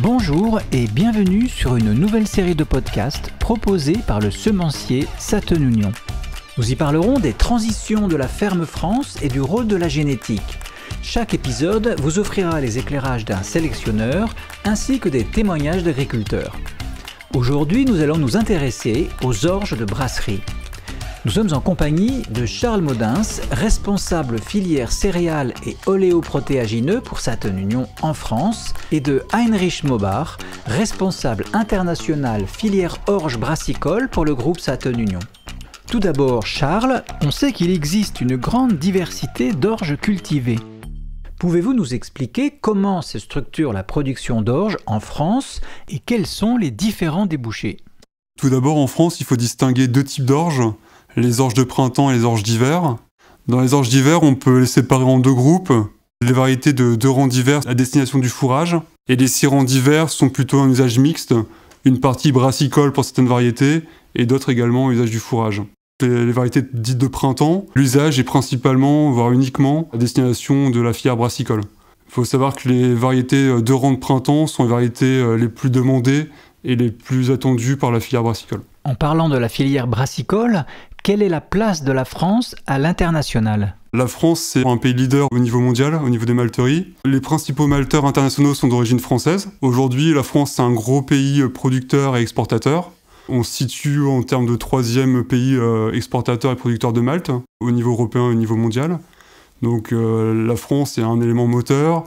Bonjour et bienvenue sur une nouvelle série de podcasts proposée par le semencier Saten Union. Nous y parlerons des transitions de la ferme France et du rôle de la génétique. Chaque épisode vous offrira les éclairages d'un sélectionneur ainsi que des témoignages d'agriculteurs. Aujourd'hui, nous allons nous intéresser aux orges de brasserie. Nous sommes en compagnie de Charles Maudens, responsable filière céréales et oléoprotéagineux pour Saten Union en France, et de Heinrich Maubach, responsable international filière orge brassicole pour le groupe Saten Union. Tout d'abord, Charles, on sait qu'il existe une grande diversité d'orges cultivées. Pouvez-vous nous expliquer comment se structure la production d'orge en France et quels sont les différents débouchés ? Tout d'abord, en France, il faut distinguer deux types d'orges, les orges de printemps et les orges d'hiver. Dans les orges d'hiver, on peut les séparer en deux groupes. Les variétés de 2 rangs d'hiver à destination du fourrage et les 6 rangs d'hiver sont plutôt un usage mixte, une partie brassicole pour certaines variétés et d'autres également usage du fourrage. Les variétés dites de printemps, l'usage est principalement, voire uniquement, à destination de la filière brassicole. Il faut savoir que les variétés de rang de printemps sont les variétés les plus demandées et les plus attendues par la filière brassicole. En parlant de la filière brassicole, quelle est la place de la France à l'international ? La France, c'est un pays leader au niveau mondial, au niveau des malteries. Les principaux malteurs internationaux sont d'origine française. Aujourd'hui, la France, c'est un gros pays producteur et exportateur. On se situe en termes de 3e pays exportateur et producteur de malt, au niveau européen et au niveau mondial. Donc la France est un élément moteur,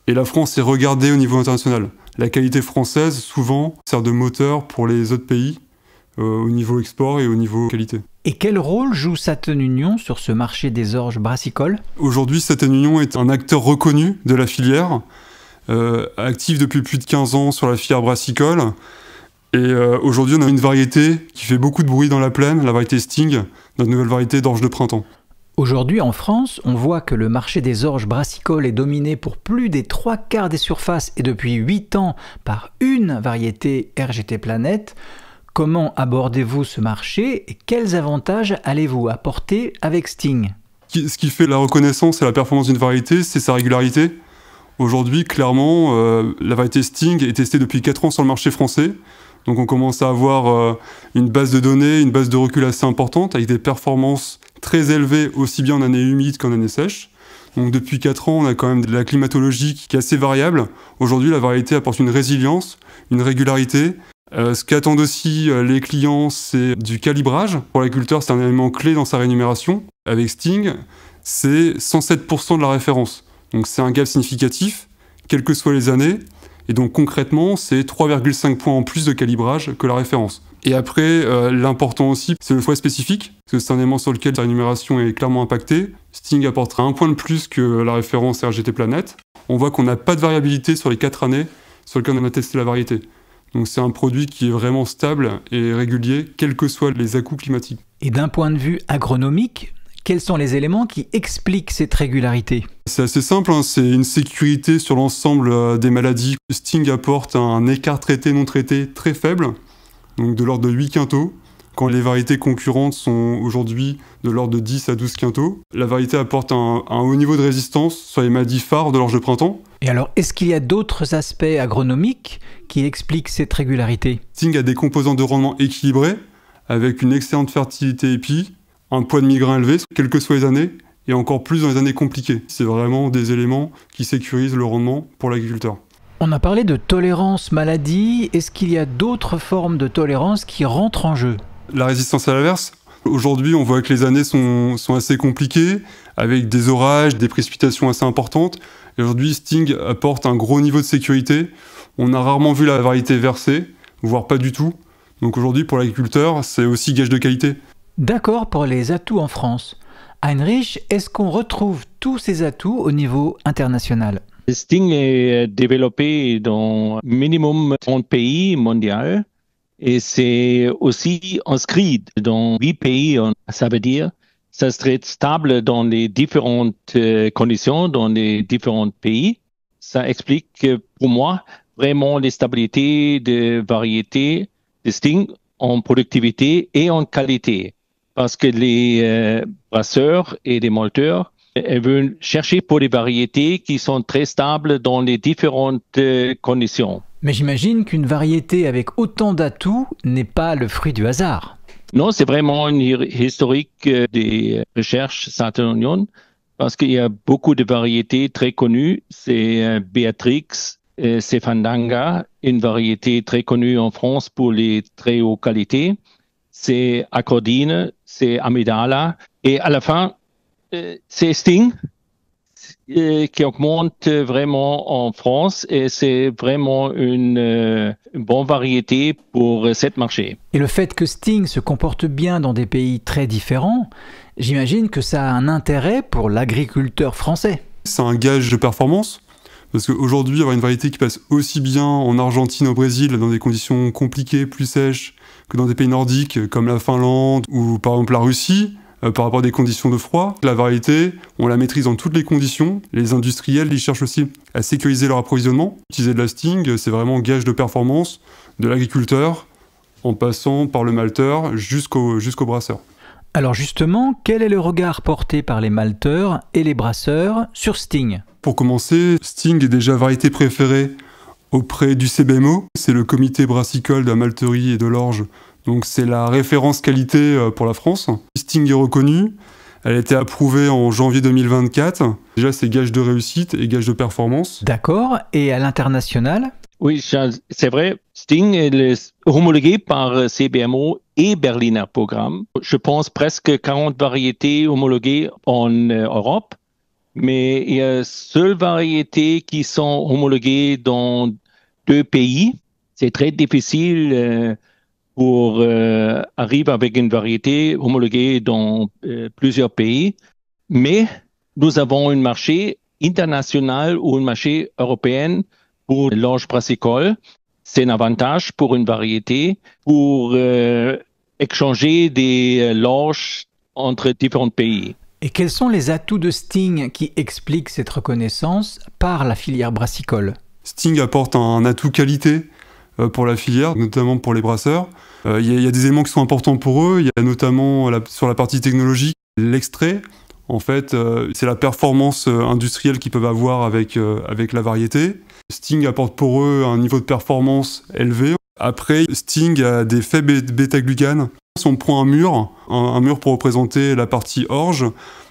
et la France est regardée au niveau international. La qualité française, souvent, sert de moteur pour les autres pays, au niveau export et au niveau qualité. Et quel rôle joue Saten Union sur ce marché des orges brassicoles ? Aujourd'hui, Saten Union est un acteur reconnu de la filière, actif depuis plus de 15 ans sur la filière brassicole. Et aujourd'hui, on a une variété qui fait beaucoup de bruit dans la plaine, la variété Sting, notre nouvelle variété d'orge de printemps. Aujourd'hui, en France, on voit que le marché des orges brassicoles est dominé pour plus des 3/4 des surfaces et depuis 8 ans par une variété RGT Planète. Comment abordez-vous ce marché et quels avantages allez-vous apporter avec Sting ? Ce qui fait la reconnaissance et la performance d'une variété, c'est sa régularité. Aujourd'hui, clairement, la variété Sting est testée depuis 4 ans sur le marché français. Donc on commence à avoir une base de données, une base de recul assez importante, avec des performances très élevées, aussi bien en année humide qu'en année sèche. Donc depuis 4 ans, on a quand même de la climatologie qui est assez variable. Aujourd'hui, la variété apporte une résilience, une régularité. Ce qu'attendent aussi les clients, c'est du calibrage. Pour l'agriculteur, c'est un élément clé dans sa rémunération. Avec Sting, c'est 107% de la référence. Donc c'est un gap significatif, quelles que soient les années. Et donc concrètement, c'est 3,5 points en plus de calibrage que la référence. Et après, l'important aussi, c'est le foie spécifique, parce que c'est un élément sur lequel sa rémunération est clairement impactée. Sting apportera 1 point de plus que la référence RGT Planète. On voit qu'on n'a pas de variabilité sur les 4 années sur lesquelles on a testé la variété. Donc c'est un produit qui est vraiment stable et régulier, quels que soient les à-coups climatiques. Et d'un point de vue agronomique, quels sont les éléments qui expliquent cette régularité ? C'est assez simple, c'est une sécurité sur l'ensemble des maladies. Sting apporte un écart traité-non traité très faible, donc de l'ordre de 8 quintaux, quand les variétés concurrentes sont aujourd'hui de l'ordre de 10 à 12 quintaux. La variété apporte un haut niveau de résistance sur les maladies phares de l'orge de printemps. Et alors, est-ce qu'il y a d'autres aspects agronomiques qui expliquent cette régularité ? Sting a des composants de rendement équilibrés, avec une excellente fertilité épi, un poids de mi-grain élevé, quelles que soient les années, et encore plus dans les années compliquées. C'est vraiment des éléments qui sécurisent le rendement pour l'agriculteur. On a parlé de tolérance maladie. Est-ce qu'il y a d'autres formes de tolérance qui rentrent en jeu ? La résistance à l'averse. Aujourd'hui, on voit que les années sont assez compliquées, avec des orages, des précipitations assez importantes. Et aujourd'hui, Sting apporte un gros niveau de sécurité. On a rarement vu la variété versée, voire pas du tout. Donc aujourd'hui, pour l'agriculteur, c'est aussi gage de qualité. D'accord pour les atouts en France. Heinrich, est-ce qu'on retrouve tous ces atouts au niveau international ? Sting est développé dans minimum 30 pays mondiaux et c'est aussi inscrit dans 8 pays. Ça veut dire ça serait stable dans les différentes conditions dans les différents pays. Ça explique pour moi vraiment la stabilité de variétés de Sting en productivité et en qualité. Parce que les brasseurs et les malteurs Elle veut chercher pour des variétés qui sont très stables dans les différentes conditions. Mais j'imagine qu'une variété avec autant d'atouts n'est pas le fruit du hasard. Non, c'est vraiment une historique des recherches Saturn-Union parce qu'il y a beaucoup de variétés très connues. C'est Béatrix, c'est Fandanga, une variété très connue en France pour les très hautes qualités. C'est Accordine, c'est Amidala. Et à la fin, c'est Sting qui augmente vraiment en France et c'est vraiment une bonne variété pour cette marché. Et le fait que Sting se comporte bien dans des pays très différents, j'imagine que ça a un intérêt pour l'agriculteur français. C'est un gage de performance, parce qu'aujourd'hui, avoir une variété qui passe aussi bien en Argentine, au Brésil, dans des conditions compliquées, plus sèches, que dans des pays nordiques comme la Finlande ou par exemple la Russie, par rapport à des conditions de froid. La variété, on la maîtrise dans toutes les conditions. Les industriels, ils cherchent aussi à sécuriser leur approvisionnement. Utiliser de la Sting, c'est vraiment gage de performance de l'agriculteur, en passant par le malteur jusqu'au brasseur. Alors justement, quel est le regard porté par les malteurs et les brasseurs sur Sting ? Pour commencer, Sting est déjà variété préférée auprès du CBMO. C'est le comité brassicole de la malterie et de l'orge. Donc c'est la référence qualité pour la France. Sting est reconnue, elle a été approuvée en janvier 2024. Déjà c'est gage de réussite et gage de performance. D'accord, et à l'international ? Oui, Charles, c'est vrai. Sting est homologué par CBMO et Berliner Programme. Je pense presque 40 variétés homologuées en Europe, mais il y a seules variétés qui sont homologuées dans 2 pays. C'est très difficile pour arriver avec une variété homologuée dans plusieurs pays. Mais nous avons un marché international ou un marché européen pour l'orge brassicole. C'est un avantage pour une variété pour échanger des l'orge entre différents pays. Et quels sont les atouts de Sting qui expliquent cette reconnaissance par la filière brassicole ? Sting apporte un atout qualité pour la filière, notamment pour les brasseurs. Il y a des éléments qui sont importants pour eux. Il y a notamment sur la partie technologique, l'extrait. En fait, c'est la performance industrielle qu'ils peuvent avoir avec la variété. Sting apporte pour eux un niveau de performance élevé. Après, Sting a des faibles bêta-glucanes. Si on prend un mur pour représenter la partie orge,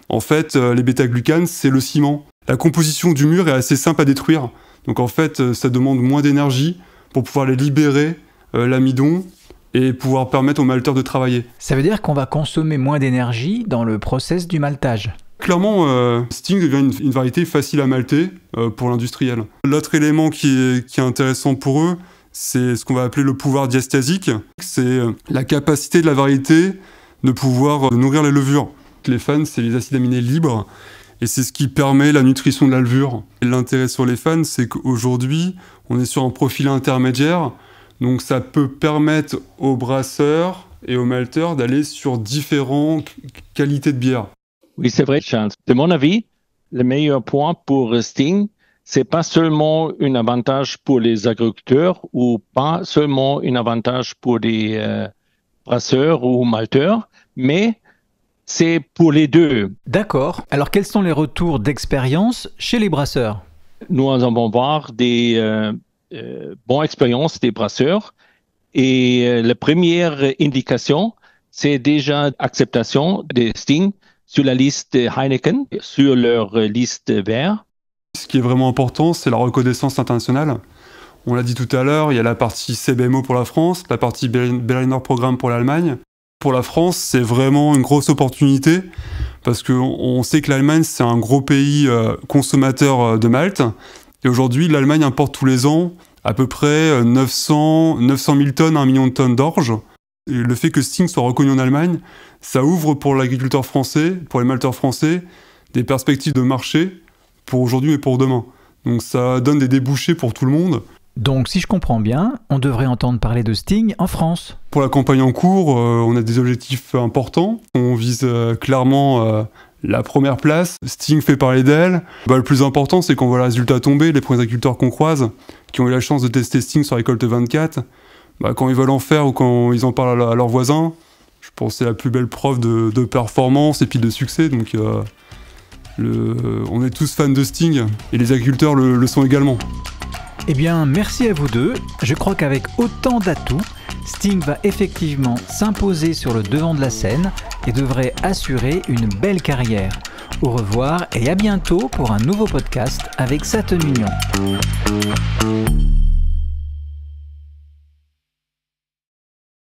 en fait, les bêta-glucanes, c'est le ciment. La composition du mur est assez simple à détruire. Donc en fait, ça demande moins d'énergie pour pouvoir les libérer, l'amidon, et pouvoir permettre au malteur de travailler. Ça veut dire qu'on va consommer moins d'énergie dans le process du maltage. Clairement, Sting devient une variété facile à malter pour l'industriel. L'autre élément qui est intéressant pour eux, c'est ce qu'on va appeler le pouvoir diastéasique. C'est la capacité de la variété de pouvoir nourrir les levures. Les fans, c'est les acides aminés libres, et c'est ce qui permet la nutrition de la levure. Et l'intérêt sur les fans, c'est qu'aujourd'hui, on est sur un profil intermédiaire, donc ça peut permettre aux brasseurs et aux malteurs d'aller sur différentes qualités de bière. Oui, c'est vrai, Charles. De mon avis, le meilleur point pour Sting, c'est pas seulement un avantage pour les agriculteurs ou pas seulement un avantage pour des brasseurs ou malteurs, mais c'est pour les deux. D'accord. Alors quels sont les retours d'expérience chez les brasseurs ? Nous allons voir des bonnes expériences des brasseurs et la première indication, c'est déjà acceptation de Sting sur la liste Heineken, sur leur liste verte. Ce qui est vraiment important, c'est la reconnaissance internationale. On l'a dit tout à l'heure, il y a la partie CBMO pour la France, la partie Berliner Programme pour l'Allemagne. Pour la France, c'est vraiment une grosse opportunité parce qu'on sait que l'Allemagne, c'est un gros pays consommateur de malt. Et aujourd'hui, l'Allemagne importe tous les ans à peu près 900 000 tonnes, 1 million de tonnes d'orge. Et le fait que Sting soit reconnu en Allemagne, ça ouvre pour l'agriculteur français, pour les malteurs français, des perspectives de marché pour aujourd'hui et pour demain. Donc ça donne des débouchés pour tout le monde. Donc si je comprends bien, on devrait entendre parler de Sting en France. Pour la campagne en cours, on a des objectifs importants. On vise clairement la première place. Sting fait parler d'elle. Le plus important, c'est qu'on voit le résultat tomber. Les premiers agriculteurs qu'on croise, qui ont eu la chance de tester Sting sur récolte 24, quand ils veulent en faire ou quand ils en parlent à leurs voisins, je pense que c'est la plus belle preuve de performance et puis de succès. Donc On est tous fans de Sting et les agriculteurs le sont également. Eh bien, merci à vous deux. Je crois qu'avec autant d'atouts, Sting va effectivement s'imposer sur le devant de la scène et devrait assurer une belle carrière. Au revoir et à bientôt pour un nouveau podcast avec Saturn Union.